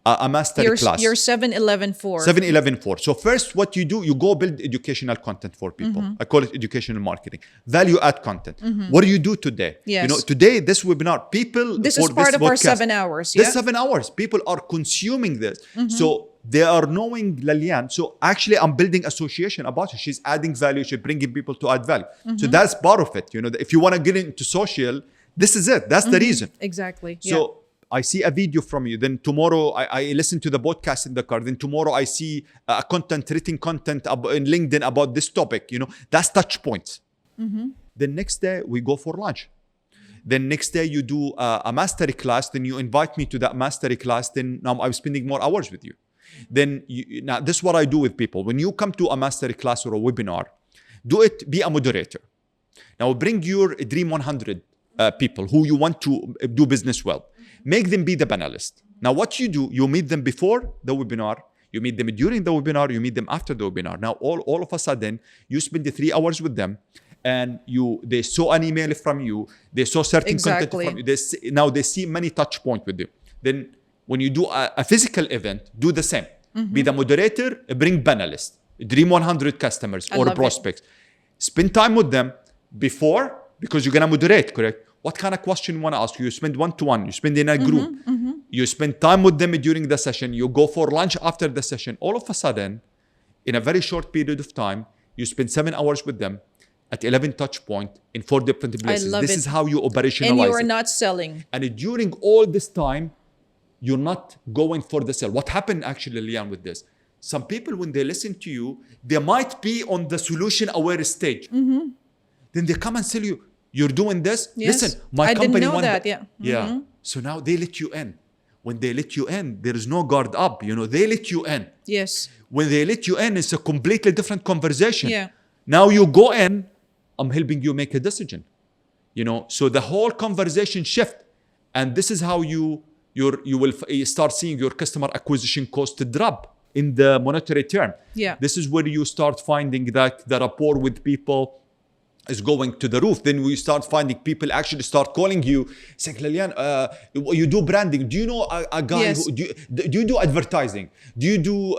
a master class. Your 7-11-4. 7-11-4. So first what you do, you go build educational content for people. I call it educational marketing. Value add content. What do you do today? Yes. Today, this webinar, people... This is part of our 7 hours. This 7 hours. People are consuming this. So they are knowing Lilian. So actually, I'm building association about her. She's adding value. She's bringing people to add value. So that's part of it. If you want to get into social, this is it. That's the reason. Exactly. So I see a video from you. Then tomorrow I listen to the podcast in the car. Then tomorrow I see written content in LinkedIn about this topic. That's touch points. Then next day we go for lunch. Then next day you do a mastery class. Then you invite me to that mastery class. Then now I'm spending more hours with you. Then now this is what I do with people. When you come to a mastery class or a webinar, be a moderator. Now bring your Dream 100 people who you want to do business well. Make them be the panelist. Now what you do, you meet them before the webinar, you meet them during the webinar, you meet them after the webinar. Now all of a sudden, you spend the 3 hours with them and they saw an email from you, they saw certain content from you. Now they see many touch points with you. Then when you do a physical event, do the same. Be the moderator, bring panelists, Dream 100 customers or prospects. Spend time with them before, because you're going to moderate, correct? What kind of question you want to ask? You spend 1-to-1, you spend in a group, you spend time with them during the session, you go for lunch after the session. All of a sudden, in a very short period of time, you spend 7 hours with them at 11 touch points in 4 different places. This is how you operationalize it. And you are not selling. And during all this time, you're not going for the sale. What happened actually, Lian, with this? Some people, when they listen to you, they might be on the solution-aware stage. Then they come and tell you, you're doing this? Yes. Listen, my company didn't know won that. Yeah. So now they let you in. When they let you in, there is no guard up. They let you in. Yes. When they let you in, it's a completely different conversation. Yeah. Now you go in, I'm helping you make a decision. So the whole conversation shift. And this is how you will start seeing your customer acquisition cost drop in the monetary term. Yeah. This is where you start finding that the rapport with people is going to the roof. Then we start finding people actually start calling you, saying, Lilian, you do branding. Do you know a guy? Yes. Do you do advertising? Do you do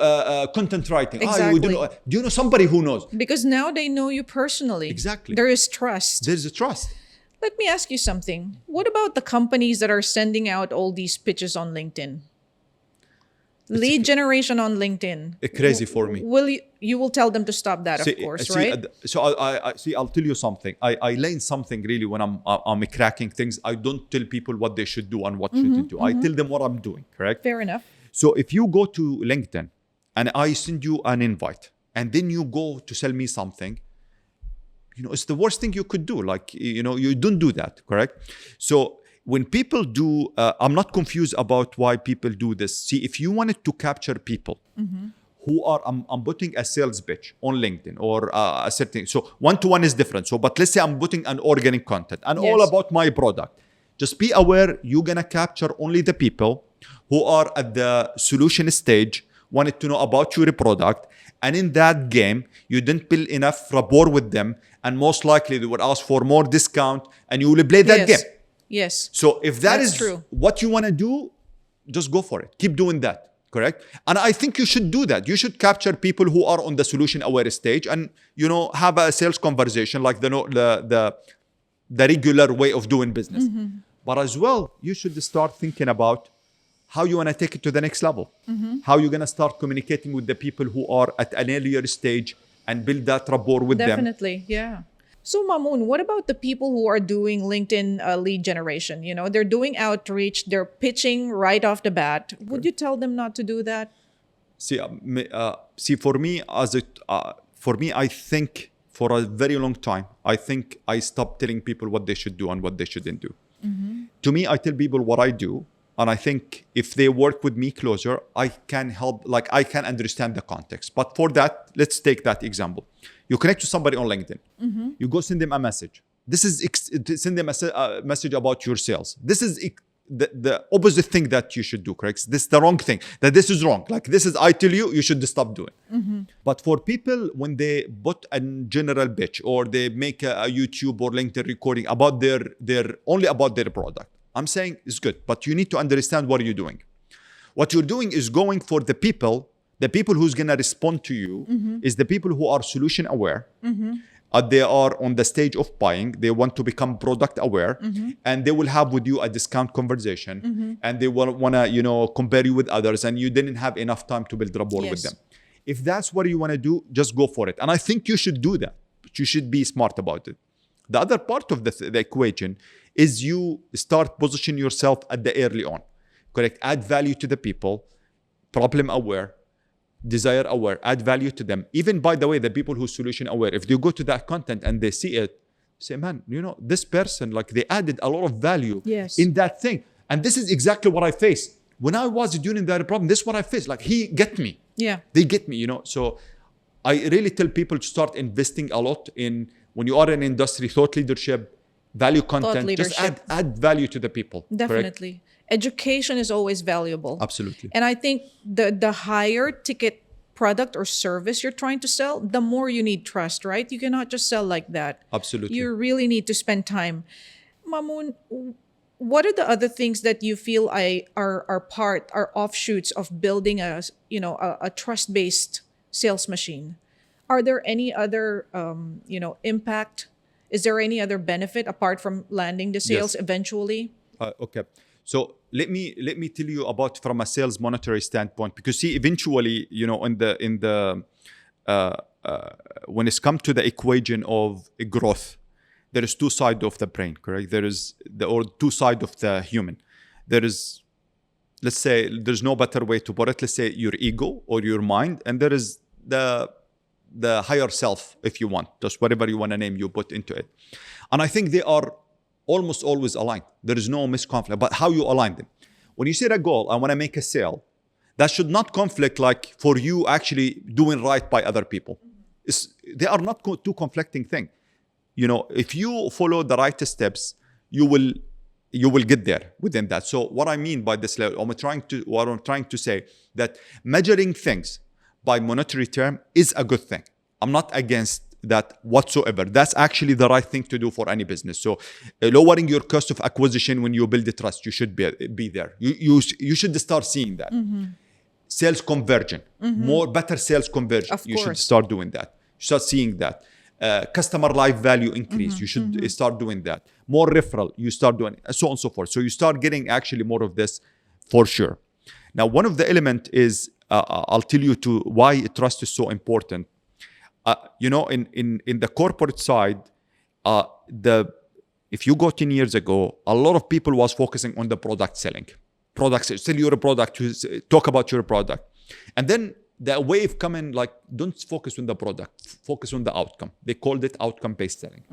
content writing? Exactly. Do you know somebody who knows? Because now they know you personally. Exactly. There is trust. There's a trust. Let me ask you something. What about the companies that are sending out all these pitches on LinkedIn? Lead generation on LinkedIn. Crazy for me. Will you will tell them to stop that, of course, right? So I see. I'll tell you something. I learn something really when I'm cracking things. I don't tell people what they should do and what shouldn't do. I tell them what I'm doing. Correct. Fair enough. So if you go to LinkedIn and I send you an invite, and then you go to sell me something, it's the worst thing you could do. Like, you don't do that. Correct. So when people do, I'm not confused about why people do this. See, if you wanted to capture people who are, I'm putting a sales pitch on LinkedIn or a certain, so one-to-one is different. So, but let's say I'm putting an organic content and all about my product. Just be aware, you're going to capture only the people who are at the solution stage, wanted to know about your product. And in that game, you didn't build enough rapport with them. And most likely they would ask for more discount and you will play that game. Yes. So if That's is true. What you want to do, just go for it. Keep doing that. Correct. And I think you should do that. You should capture people who are on the solution aware stage and, have a sales conversation like the regular way of doing business. But as well, you should start thinking about how you want to take it to the next level. How you're going to start communicating with the people who are at an earlier stage and build that rapport with them. Definitely. Yeah. So Mamoun, what about the people who are doing LinkedIn lead generation? They're doing outreach, they're pitching right off the bat. Would you tell them not to do that? See, for me, I think for a very long time, I think I stopped telling people what they should do and what they shouldn't do. To me, I tell people what I do. And I think if they work with me closer, I can help, I can understand the context. But for that, let's take that example. You connect to somebody on LinkedIn. You go send them a message. Send them a message about your sales. This is the opposite thing that you should do, correct? This is the wrong thing. That this is wrong. I tell you, you should stop doing. But for people, when they put a general pitch or they make a YouTube or LinkedIn recording about only about their product, I'm saying it's good, but you need to understand what you're doing. What you're doing is going for the people who's going to respond to you is the people who are solution aware. They are on the stage of buying. They want to become product aware and they will have with you a discount conversation and they want to, compare you with others and you didn't have enough time to build rapport with them. If that's what you want to do, just go for it. And I think you should do that, but you should be smart about it. The other part of the equation is you start positioning yourself at the early on, correct? Add value to the people, problem aware, desire aware, add value to them. Even, by the way, the people who solution aware, if they go to that content and they see it, say, man, this person, they added a lot of value in that thing. And this is exactly what I faced. When I was doing that problem, this is what I faced. He get me. Yeah. They get me, So I really tell people to start investing a lot in, when you are in industry, thought leadership, value content, just add value to the people. Definitely. Correct? Education is always valuable. Absolutely. And I think the higher ticket product or service you're trying to sell, the more you need trust, right? You cannot just sell like that. Absolutely. You really need to spend time. Mamoun, what are the other things that you feel are offshoots of building a trust-based sales machine? Are there any other impact? Is there any other benefit apart from landing the sales eventually? Okay. So let me tell you about from a sales monetary standpoint, because see, eventually, when it's come to the equation of growth, there is two sides of the brain, correct? There is two sides of the human. There is, let's say, there's no better way to put it. Let's say your ego or your mind, and there is the higher self, if you want, just whatever you want to name, you put into it. And I think they are almost always aligned. There is no misconflict, but how you align them. When you set a goal, I want to make a sale, that should not conflict for you actually doing right by other people. They are not two conflicting things. If you follow the right steps, you will get there within that. So what I mean by this, what I'm trying to say, that measuring things by monetary term is a good thing. I'm not against that whatsoever. That's actually the right thing to do for any business. So lowering your cost of acquisition when you build the trust, you should be there. You should start seeing that. Sales conversion, better sales conversion. You should start doing that. Start seeing that. Customer life value increase. You should start doing that. more referral, you start doing so on and so forth. So you start getting actually more of this for sure. Now, one of the element is, I'll tell you to why trust is so important. In the corporate side, if you go 10 years ago, a lot of people was focusing on the product selling. Sell your product, talk about your product. And then the wave coming like, don't focus on the product, focus on the outcome. They called it outcome-based selling.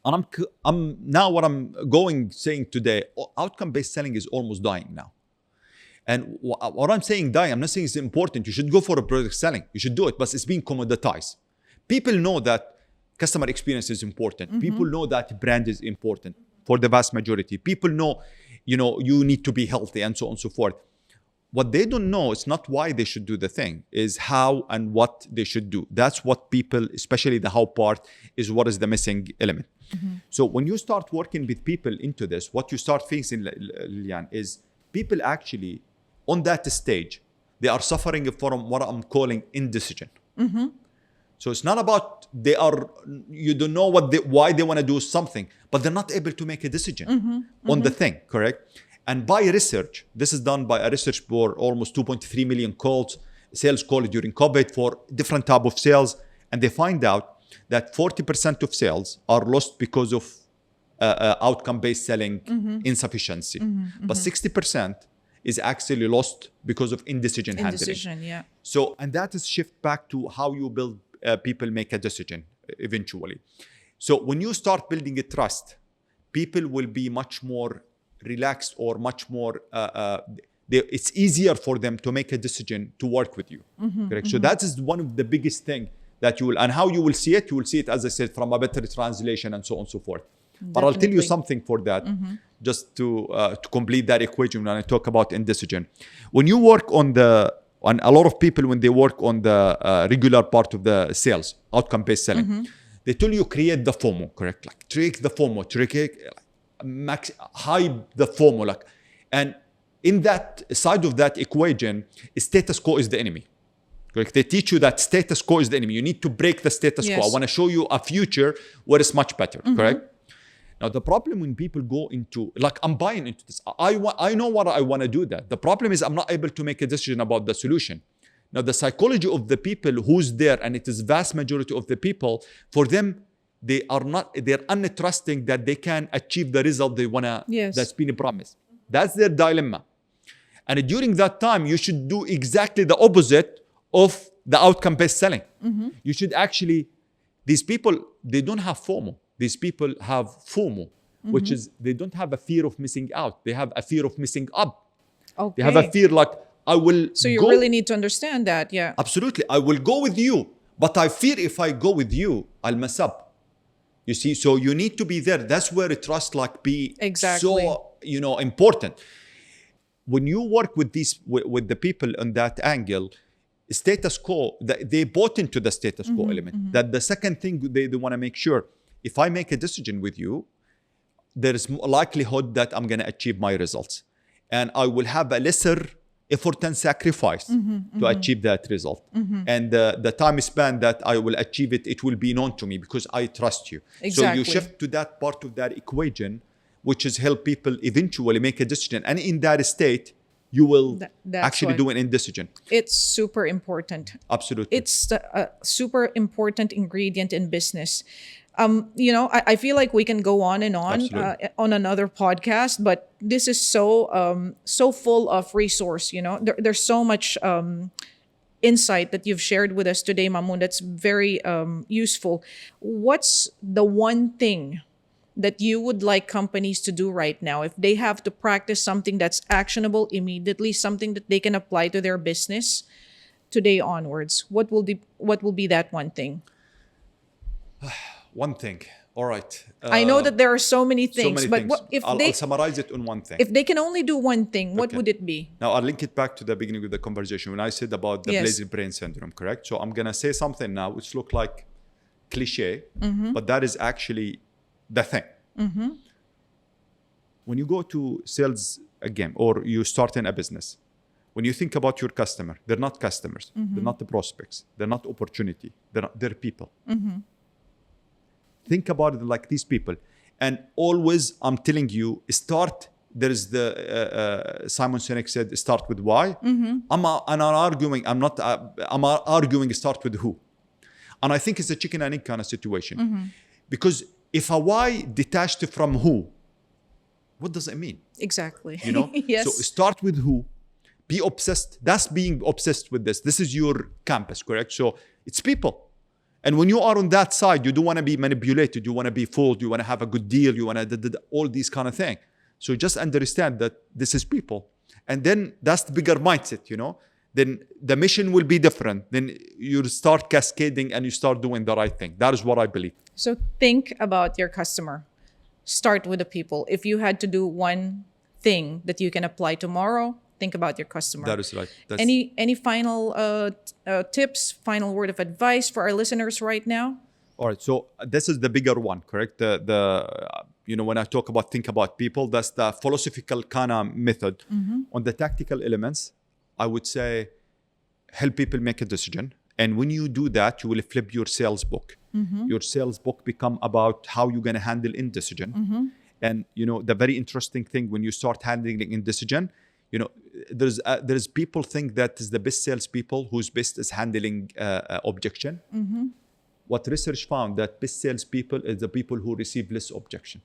And I'm now what I'm saying today, outcome-based selling is almost dying now. And what I'm saying dying, I'm not saying it's important. You should go for a product selling. You should do it, but it's being commoditized. People know that customer experience is important. People know that brand is important for the vast majority. People know, you need to be healthy and so on and so forth. What they don't know is not why they should do the thing, is how and what they should do. That's what people, especially the how part, is what is the missing element. So when you start working with people into this, what you start facing, Lilian, is people actually, on that stage, they are suffering from what I'm calling indecision. So it's not about you don't know why they want to do something, but they're not able to make a decision on the thing, correct? And by research, this is done by a research for almost 2.3 million sales calls during COVID for different type of sales. And they find out that 40% of sales are lost because of outcome-based selling insufficiency. But 60% is actually lost because of indecision handling. Yeah. So, and that is shift back to how you build people make a decision eventually. So when you start building a trust, people will be much more relaxed or much more, it's easier for them to make a decision to work with you. Correct? So that is one of the biggest thing that you will, and how you will see it, as I said, from a better translation and so on and so forth. But I'll tell you something for that, just to complete that equation when I talk about indecision. When you work on a lot of people, when they work on the regular part of the sales, outcome-based selling, they tell you create the FOMO, correct? Like trick the FOMO, hype the FOMO. And in that side of that equation, status quo is the enemy. Correct? They teach you that status quo is the enemy. You need to break the status quo. I want to show you a future where it's much better, correct? Now, the problem when people go into, I'm buying into this. I know what I want to do that. The problem is I'm not able to make a decision about the solution. Now, the psychology of the people who's there, and it is vast majority of the people, for them, they're untrusting that they can achieve the result they want to, that's been promised. That's their dilemma. And during that time, you should do exactly the opposite of the outcome-based selling. You should actually, these people, they don't have FOMO. These people have FOMO, which is they don't have a fear of missing out. They have a fear of missing up. They have a fear I will So you really need to understand that, yeah. Absolutely. I will go with you, but I fear if I go with you, I'll mess up. You see, so you need to be there. That's where trust be so, important. When you work with with the people on that angle, status quo, they bought into the status quo element. That the second thing they want to make sure, if I make a decision with you, there is a likelihood that I'm going to achieve my results. And I will have a lesser effort and sacrifice to achieve that result. And the time span that I will achieve it will be known to me because I trust you. So you shift to that part of that equation, which is help people eventually make a decision. And in that state, you will actually do an indecision. It's super important. Absolutely. It's a super important ingredient in business. I feel like we can go on and on another podcast, but this is so full of resource. There's so much insight that you've shared with us today, Mamoun. That's very useful. What's the one thing that you would like companies to do right now if they have to practice something that's actionable immediately, something that they can apply to their business today onwards? What will be that one thing? One thing. All right. I know that there are so many things, but I'll summarize it on one thing. If they can only do one thing, what would it be? Now, I'll link it back to the beginning of the conversation when I said about the blazing brain syndrome, correct? So I'm going to say something now which looks like cliche, but that is actually the thing. When you go to sales again, or you start in a business, when you think about your customer, they're not customers. They're not the prospects. They're not opportunity. They're people. Think about it like these people. And always, I'm telling you, start. There is the Simon Sinek said, start with why. I'm arguing. I'm arguing. Start with who. And I think it's a chicken and egg kind of situation, because if a why detached from who, what does it mean? Exactly. You know. Yes. So start with who. Be obsessed. That's being obsessed with this. This is your campus, correct? So it's people. And when you are on that side, you don't want to be manipulated. You want to be fooled. You want to have a good deal. You want to all these kind of things. So just understand that this is people. And then that's the bigger mindset, you know. Then the mission will be different. Then you start cascading and you start doing the right thing. That is what I believe. So think about your customer. Start with the people. If you had to do one thing that you can apply tomorrow, think about your customer. That is right. Any final tips, final word of advice for our listeners right now? All right. So this is the bigger one, correct? When I talk about think about people, that's the philosophical kind of method. On the tactical elements, I would say help people make a decision. And when you do that, you will flip your sales book. Your sales book become about how you're going to handle indecision. And, the very interesting thing when you start handling indecision, there's people think that is the best salespeople whose best is handling objection. What research found that best salespeople is the people who receive less objection.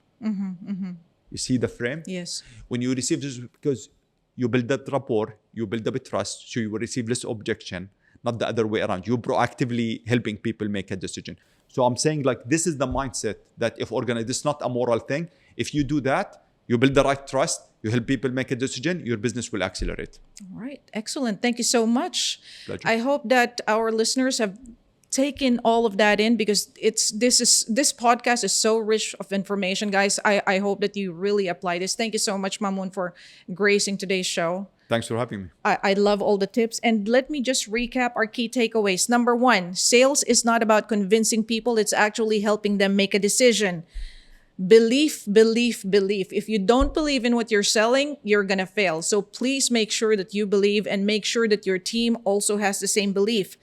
You see the frame? Yes. When you receive this, because you build that rapport, you build up trust, so you will receive less objection, not the other way around. You're proactively helping people make a decision. So I'm saying this is the mindset that if this is not a moral thing. If you do that, you build the right trust, you help people make a decision, your business will accelerate. All right. Excellent. Thank you so much. Pleasure. I hope that our listeners have taken all of that in, because this podcast is so rich of information, guys. I hope that you really apply this. Thank you so much, Mamoun, for gracing today's show. Thanks for having me. I love all the tips. And let me just recap our key takeaways. Number 1, sales is not about convincing people. It's actually helping them make a decision. Belief. If you don't believe in what you're selling, you're going to fail. So please make sure that you believe, and make sure that your team also has the same belief.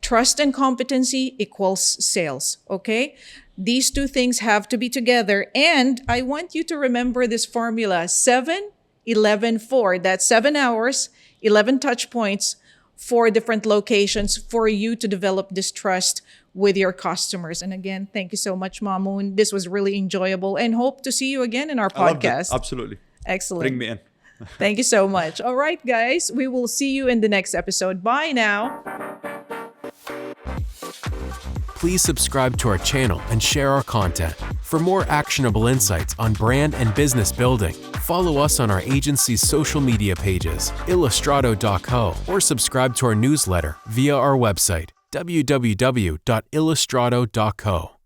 Trust and competency equals sales, okay? These two things have to be together. And I want you to remember this formula, 7-11-4. That's 7 hours, 11 touch points, 4 different locations for you to develop this trust with your customers. And again, thank you so much, Mamoun. This was really enjoyable, and hope to see you again in our podcast. Absolutely. Excellent. Bring me in. Thank you so much. All right, guys, we will see you in the next episode. Bye now. Please subscribe to our channel and share our content. For more actionable insights on brand and business building, follow us on our agency's social media pages, Illustrado.co, or subscribe to our newsletter via our website, www.illustrado.co.